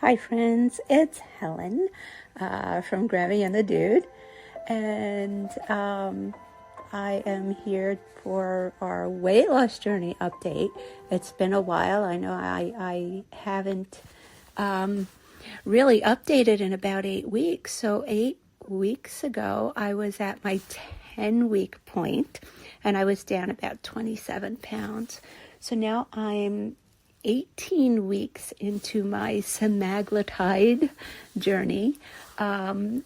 Hi friends, it's Helen from Grammy and the Dude, and I am here for our weight loss journey update. It's been a while. I know I haven't really updated in about 8 weeks. So 8 weeks ago, I was at my 10-week point, and I was down about 27 pounds. So now I'm 18 weeks into my semaglutide journey, and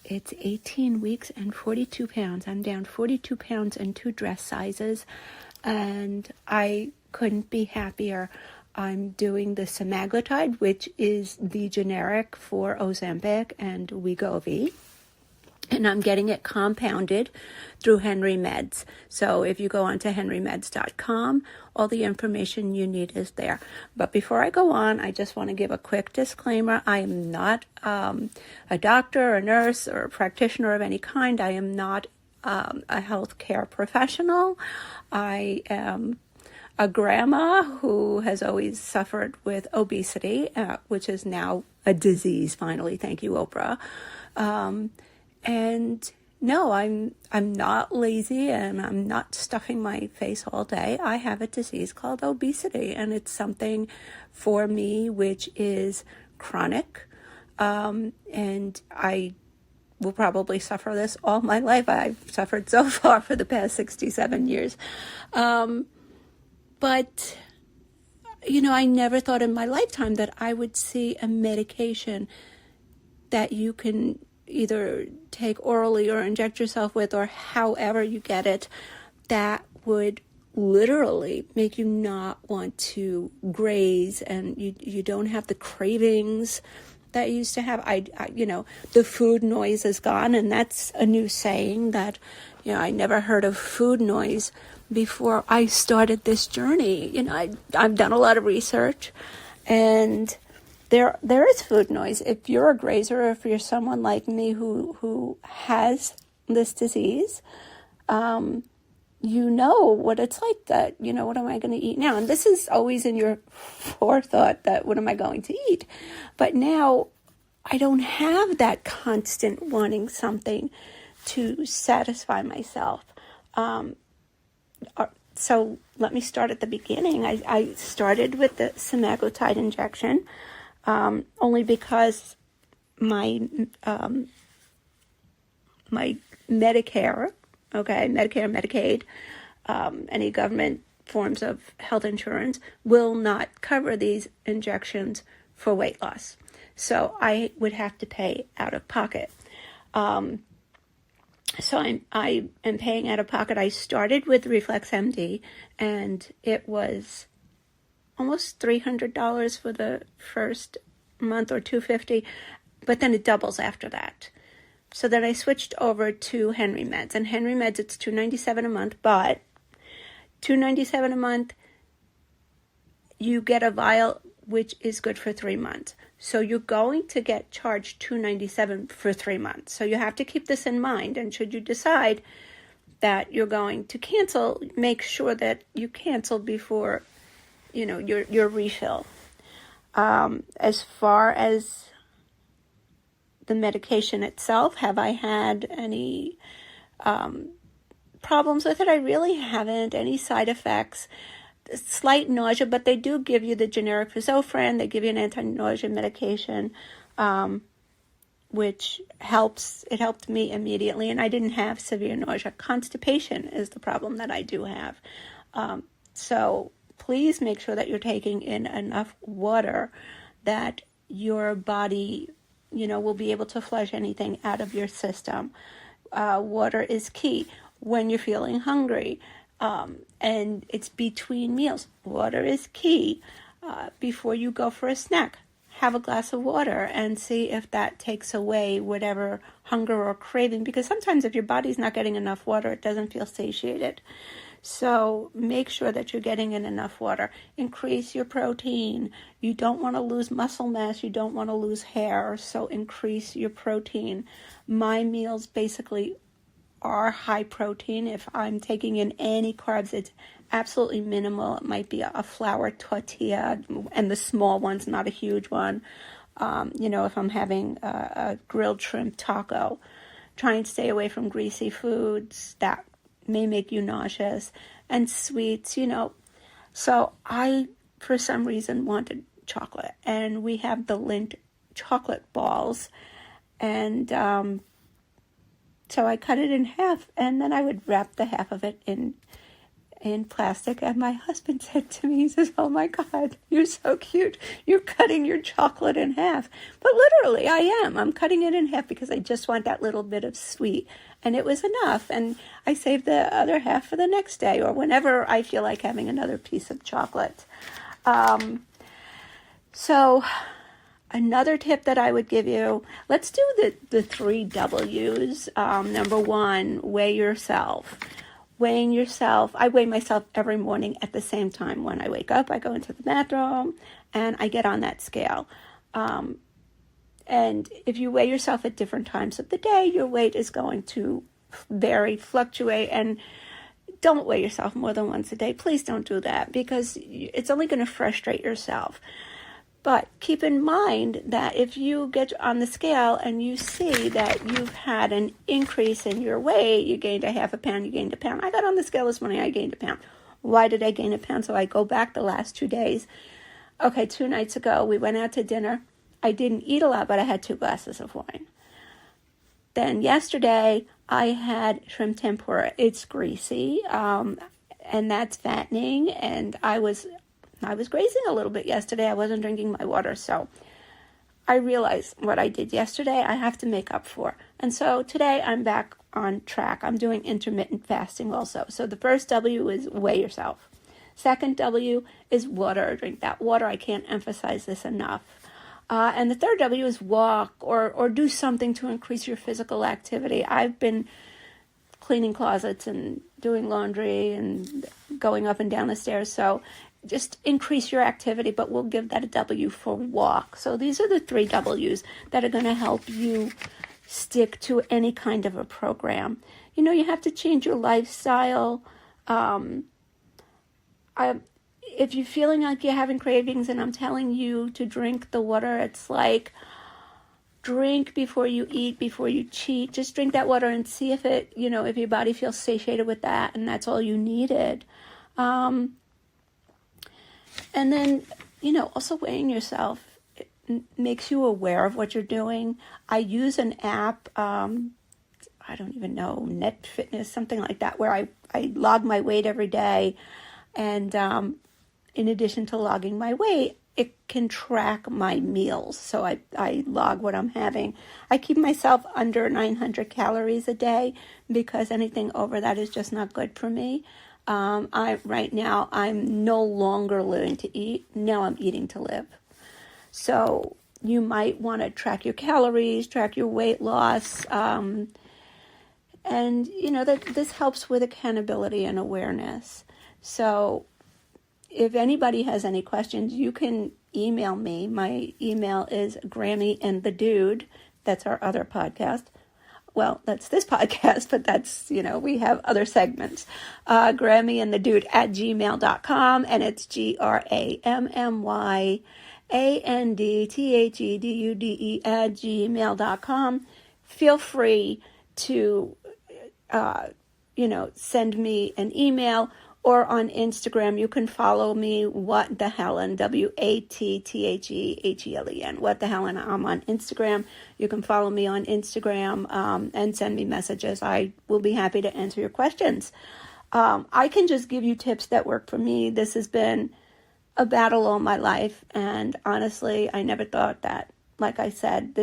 it's 18 weeks and 42 pounds. I'm down 42 pounds and 2 dress sizes, and I couldn't be happier. I'm doing the semaglutide, which is the generic for Ozempic and Wegovy. And I'm getting it compounded through Henry Meds. So if you go onto henrymeds.com, all the information you need is there. But before I go on, I just want to give a quick disclaimer. I am not a doctor, a nurse, or a practitioner of any kind. I am not a healthcare professional. I am a grandma who has always suffered with obesity, which is now a disease, finally. Thank you, Oprah. And no, I'm not lazy, and I'm not stuffing my face all day. I have a disease called obesity, and it's something for me which is chronic. And I will probably suffer this all my life. I've suffered so far for the past 67 years. But, I never thought in my lifetime that I would see a medication that you can either take orally or inject yourself with, or however you get it, that would literally make you not want to graze, and you don't have the cravings that you used to have. The food noise is gone, and that's a new saying that, I never heard of food noise before I started this journey. I've done a lot of research, and there is food noise. If you're a grazer, or if you're someone like me who has this disease, you know what it's like, that, what am I going to eat now? And this is always in your forethought, that what am I going to eat? But now I don't have that constant wanting something to satisfy myself. So let me start at the beginning. I started with the semaglutide injection, only because my Medicare, Medicaid, any government forms of health insurance will not cover these injections for weight loss. So I would have to pay out of pocket. So I am paying out of pocket. I started with ReflexMD, and it was almost $300 for the first month, or $250, but then it doubles after that. So then I switched over to Henry Meds, and Henry Meds, it's $297 a month, but $297 a month, you get a vial which is good for 3 months. So you're going to get charged $297 for 3 months. So you have to keep this in mind, and should you decide that you're going to cancel, make sure that you cancel before your refill. As far as the medication itself, have I had any problems with it? I really haven't. Any side effects? Slight nausea, but they do give you the generic Zofran. They give you an anti-nausea medication, which helps. It helped me immediately, and I didn't have severe nausea. Constipation is the problem that I do have. So please make sure that you're taking in enough water that your body, will be able to flush anything out of your system. Water is key when you're feeling hungry, and it's between meals. Water is key. Before you go for a snack, have a glass of water and see if that takes away whatever hunger or craving, because sometimes if your body's not getting enough water, it doesn't feel satiated. So make sure that you're getting in enough water. Increase your protein. You don't want to lose muscle mass. You don't want to lose hair. So increase your protein. My meals basically are high protein. If I'm taking in any carbs, it's absolutely minimal. It might be a flour tortilla, and the small one's not a huge one. If I'm having a grilled shrimp taco, try and stay away from greasy foods that may make you nauseous, and sweets, So I, for some reason, wanted chocolate, and we have the Lindt chocolate balls, and so I cut it in half, and then I would wrap the half of it in plastic, and my husband said to me, he says, "Oh my God, you're so cute. You're cutting your chocolate in half." But literally, I am. I'm cutting it in half because I just want that little bit of sweet, and it was enough, and I saved the other half for the next day or whenever I feel like having another piece of chocolate. So another tip that I would give you, let's do the 3 W's. Number 1, weigh yourself. Weighing yourself. I weigh myself every morning at the same time. When I wake up, I go into the bathroom and I get on that scale. And if you weigh yourself at different times of the day, your weight is going to vary, fluctuate, and don't weigh yourself more than once a day. Please don't do that because it's only going to frustrate yourself. But keep in mind that if you get on the scale and you see that you've had an increase in your weight, you gained a half a pound, you gained a pound. I got on the scale this morning, I gained a pound. Why did I gain a pound? So I go back the last 2 days. Okay, 2 nights ago, we went out to dinner. I didn't eat a lot, but I had 2 glasses of wine. Then yesterday, I had shrimp tempura. It's greasy, and that's fattening, and I was grazing a little bit yesterday. I wasn't drinking my water, so I realized what I did yesterday, I have to make up for. And so today I'm back on track. I'm doing intermittent fasting also. So the first W is weigh yourself. Second W is water. Drink that water. I can't emphasize this enough. And the third W is walk or do something to increase your physical activity. I've been cleaning closets and doing laundry and going up and down the stairs, so just increase your activity, but we'll give that a W for walk. So these are the 3 W's that are going to help you stick to any kind of a program. You have to change your lifestyle. If you're feeling like you're having cravings and I'm telling you to drink the water, it's like drink before you eat, before you cheat. Just drink that water and see if if your body feels satiated with that, and that's all you needed. And then, also weighing yourself makes you aware of what you're doing. I use an app, I don't even know, Net Fitness, something like that, where I log my weight every day. And in addition to logging my weight, it can track my meals. So I log what I'm having. I keep myself under 900 calories a day because anything over that is just not good for me. Right now, I'm no longer living to eat. Now I'm eating to live. So you might want to track your calories, track your weight loss. And that this helps with accountability and awareness. So if anybody has any questions, you can email me. My email is GrammyandTheDude. That's our other podcast. Well, that's this podcast, but that's, we have other segments. GrammyandTheDude@gmail.com, and it's GrammyandTheDude@gmail.com. Feel free to, send me an email, or on Instagram, you can follow me, What the Helen, WATTHEHELEN, What the Helen. I'm on Instagram. You can follow me on Instagram and send me messages. I will be happy to answer your questions. I can just give you tips that work for me. This has been a battle all my life, and honestly, I never thought that, like I said,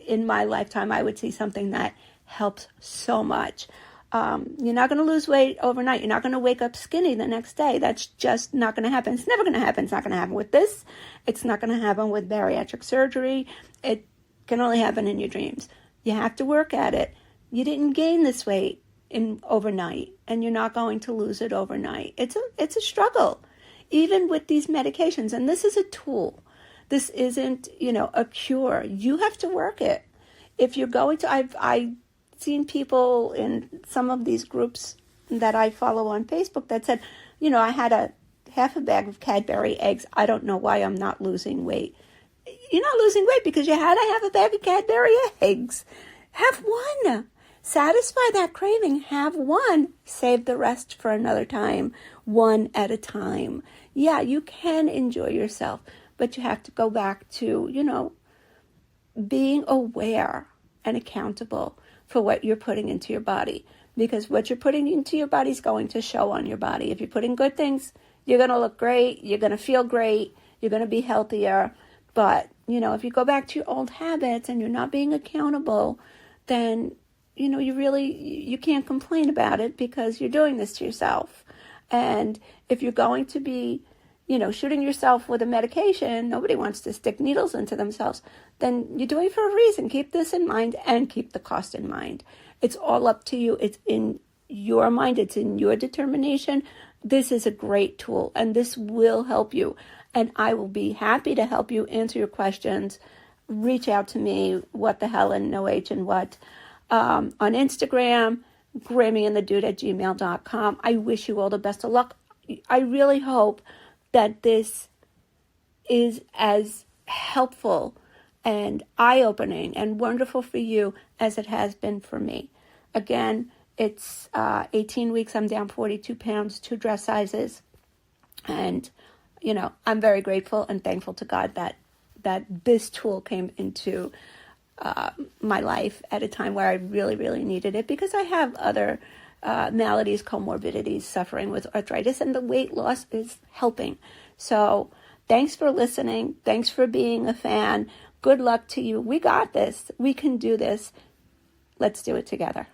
in my lifetime, I would see something that helps so much. You're not going to lose weight overnight. You're not going to wake up skinny the next day. That's just not going to happen. It's never going to happen. It's not going to happen with this. It's not going to happen with bariatric surgery. It can only happen in your dreams. You have to work at it. You didn't gain this weight overnight, and you're not going to lose it overnight. It's a struggle, even with these medications. And this is a tool. This isn't, a cure. You have to work it. If you're going to, I seen people in some of these groups that I follow on Facebook that said, I had a half a bag of Cadbury eggs. I don't know why I'm not losing weight. You're not losing weight because you had to have a bag of Cadbury eggs. Have one. Satisfy that craving. Have one. Save the rest for another time. One at a time. Yeah, you can enjoy yourself, but you have to go back to, being aware and accountable for what you're putting into your body. Because what you're putting into your body is going to show on your body. If you're putting good things, you're going to look great. You're going to feel great. You're going to be healthier. But, if you go back to your old habits and you're not being accountable, then, you can't complain about it because you're doing this to yourself. And if you're going to be, shooting yourself with a medication, nobody wants to stick needles into themselves, then you're doing it for a reason. Keep this in mind and keep the cost in mind. It's all up to you. It's in your mind. It's in your determination. This is a great tool, and this will help you. And I will be happy to help you answer your questions. Reach out to me, What the Hell and No H and What, on Instagram, GrammyandTheDude@gmail.com. I wish you all the best of luck. I really hope that this is as helpful and eye-opening and wonderful for you as it has been for me. Again, it's 18 weeks. I'm down 42 pounds, 2 dress sizes. And, I'm very grateful and thankful to God that this tool came into my life at a time where I really, really needed it, because I have other maladies, comorbidities, suffering with arthritis, and the weight loss is helping. So thanks for listening. Thanks for being a fan. Good luck to you. We got this. We can do this. Let's do it together.